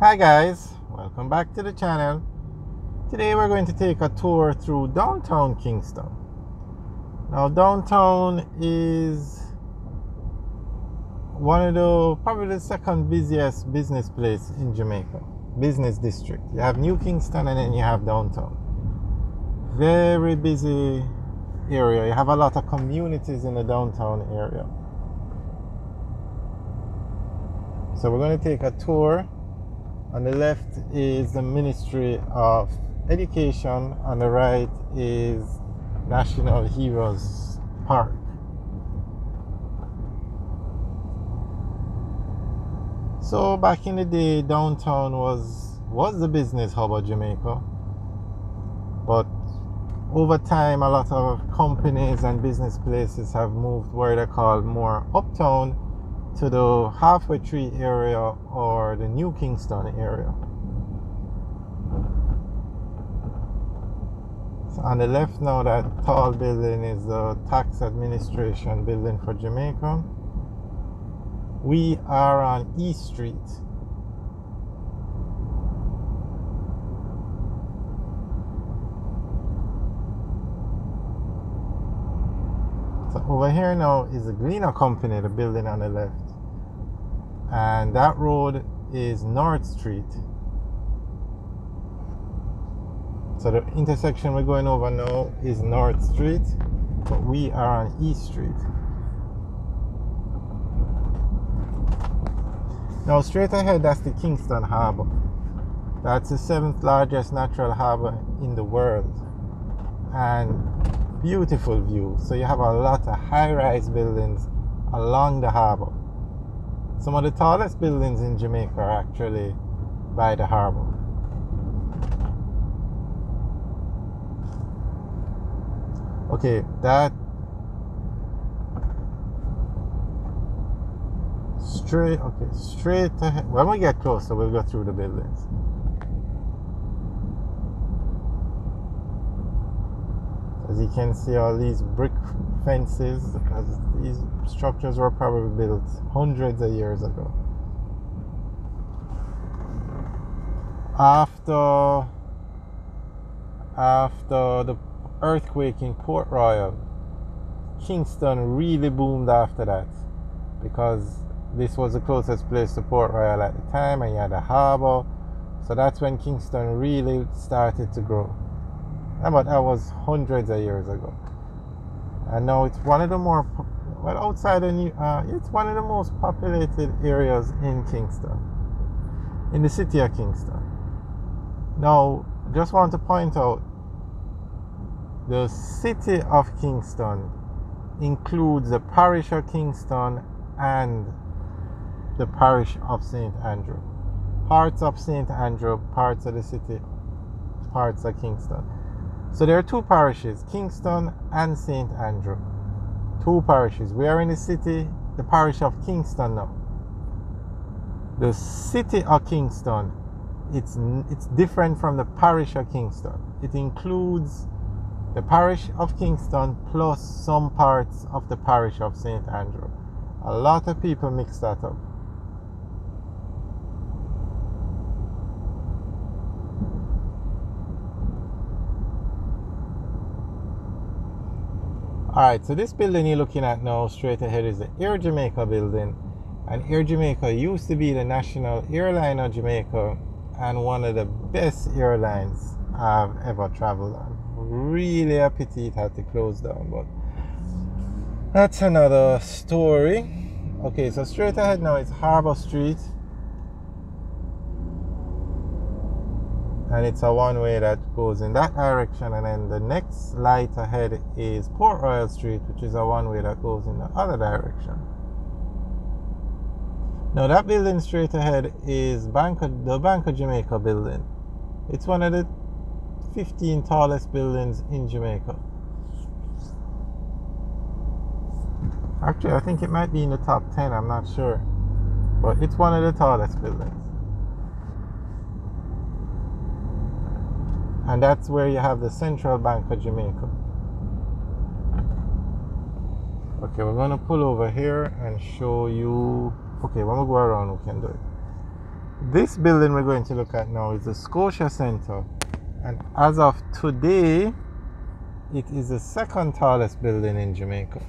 Hi guys, welcome back to the channel. Today we're going to take a tour through downtown Kingston. Now downtown is one of probably the second busiest business place in Jamaica. Business district. You have New Kingston and then you have downtown. Very busy area. You have a lot of communities in the downtown area. So we're going to take a tour. On the left is the Ministry of Education. On the right is National Heroes Park. So back in the day, downtown was the business hub of Jamaica. But over time, a lot of companies and business places have moved where they're called more uptown, to the Halfway Tree area or the New Kingston area. So on the left now, that tall building is the tax administration building for Jamaica. We are on East Street. So over here now is the Gleaner Company, the building on the left. And that road is North Street. So the intersection we're going over now is North Street, but we are on East Street. Now straight ahead, that's the Kingston Harbor. That's the 7th largest natural harbor in the world. And beautiful view. So you have a lot of high-rise buildings along the harbor. Some of the tallest buildings in Jamaica are actually by the harbor. Okay, straight ahead. When we get closer, we'll go through the buildings. As you can see, all these brick fences, as these structures were probably built hundreds of years ago. After the earthquake in Port Royal, Kingston really boomed after that, because this was the closest place to Port Royal at the time, and you had a harbor. So that's when Kingston really started to grow. But that was hundreds of years ago. And now it's one of the more, well, outside of it's one of the most populated areas in Kingston, in the city of Kingston. Now, just want to point out, the city of Kingston includes the parish of Kingston and the parish of St. Andrew. Parts of St. Andrew, parts of the city, parts of Kingston. So there are two parishes, Kingston and St. Andrew. Two parishes. We are in the city, the parish of Kingston now. The city of Kingston, it's different from the parish of Kingston. It includes the parish of Kingston plus some parts of the parish of St. Andrew. A lot of people mix that up. Alright, so this building you're looking at now straight ahead is the Air Jamaica building. And Air Jamaica used to be the national airline of Jamaica and one of the best airlines I've ever traveled on. Really a pity it had to close down, but that's another story. Okay, so straight ahead now is Harbor Street. And it's a one-way that goes in that direction, and then the next light ahead is Port Royal Street, which is a one-way that goes in the other direction. Now that building straight ahead is the Bank of Jamaica building. It's one of the 15 tallest buildings in Jamaica. Actually, I think it might be in the top 10, I'm not sure. But it's one of the tallest buildings. And that's where you have the Central Bank of Jamaica. Okay, we're going to pull over here and show you. Okay, when we go around, we can do it. this building we're going to look at now is the Scotia Center, and as of today it is the second tallest building in Jamaica.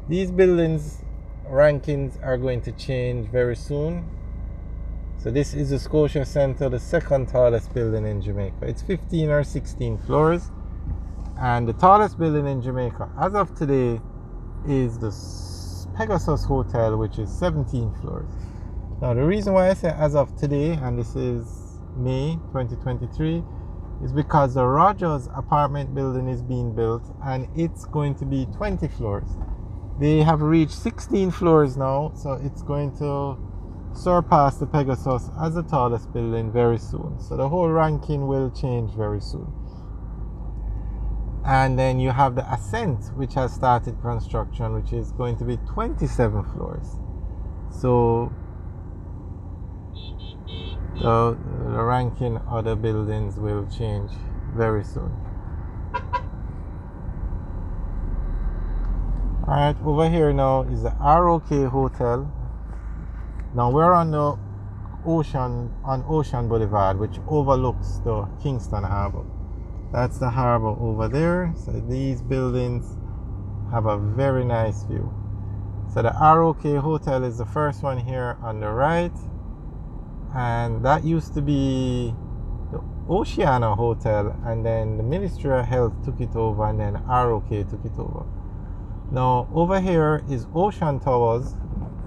These buildings rankings are going to change very soon. So this is the Scotia Center, the second tallest building in Jamaica. It's 15 or 16 floors, and the tallest building in Jamaica as of today is the Pegasus Hotel, which is 17 floors. Now the reason why I say as of today, and this is May 2023, is because the Rogers apartment building is being built and it's going to be 20 floors. They have reached 16 floors now, so it's going to surpass the Pegasus as the tallest building very soon. So the whole ranking will change very soon. And then you have the Ascent, which has started construction, which is going to be 27 floors. So the ranking of the buildings will change very soon. Alright, over here now is the ROK Hotel. Now we're on the ocean, on Ocean Boulevard, which overlooks the Kingston Harbor. That's the harbor over there. So these buildings have a very nice view. So the ROK Hotel is the first one here on the right, and that used to be the Oceana Hotel, and then the Ministry of Health took it over, and then ROK took it over. Now over here is Ocean Towers,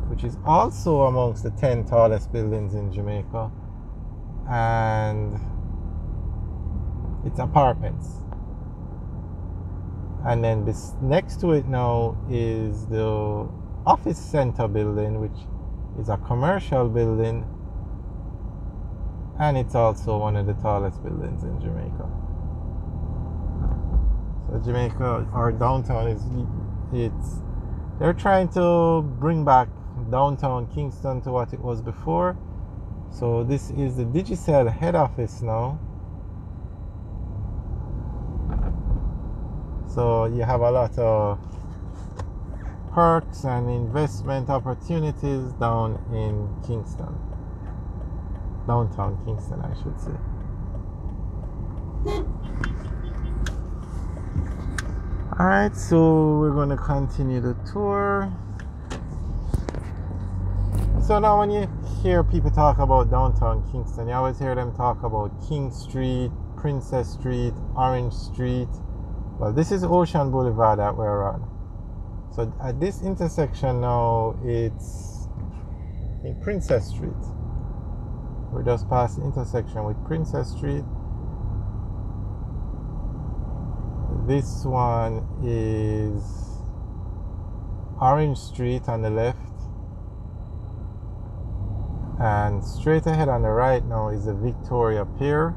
which is also amongst the 10 tallest buildings in Jamaica, and it's apartments. And then this next to it now is the Office Center building, which is a commercial building, and it's also one of the tallest buildings in Jamaica. So Jamaica, our downtown, they're trying to bring back downtown Kingston to what it was before. So this is the Digicel head office now. So you have a lot of perks and investment opportunities down in Kingston. Downtown Kingston, I should say. Alright, so we're going to continue the tour. So now when you hear people talk about downtown Kingston, you always hear them talk about King Street, Princess Street, Orange Street. Well, this is Ocean Boulevard that we're on. So at this intersection now, it's in Princess Street. We're just past the intersection with Princess Street. This one is Orange Street on the left. And straight ahead on the right now is the Victoria Pier.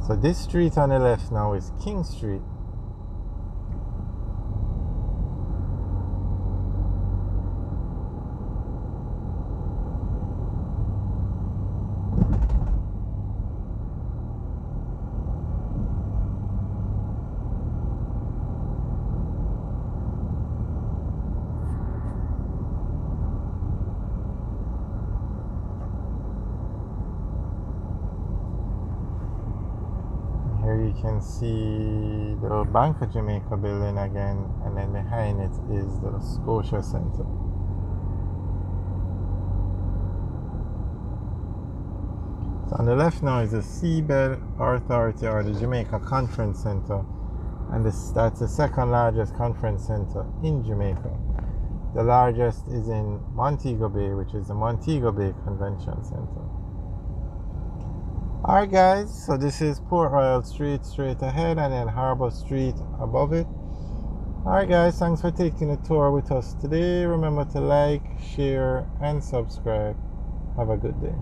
So this street on the left now is King Street. You can see the Bank of Jamaica building again, and then behind it is the Scotia Center. So on the left now is the Seabed Authority, or the Jamaica Conference Center, and that's the second largest conference center in Jamaica. The largest is in Montego Bay, which is the Montego Bay Convention Center. Alright guys, so this is Port Royal Street straight ahead, and then Harbour Street above it. Alright guys, thanks for taking a tour with us today. Remember to like, share and subscribe. Have a good day.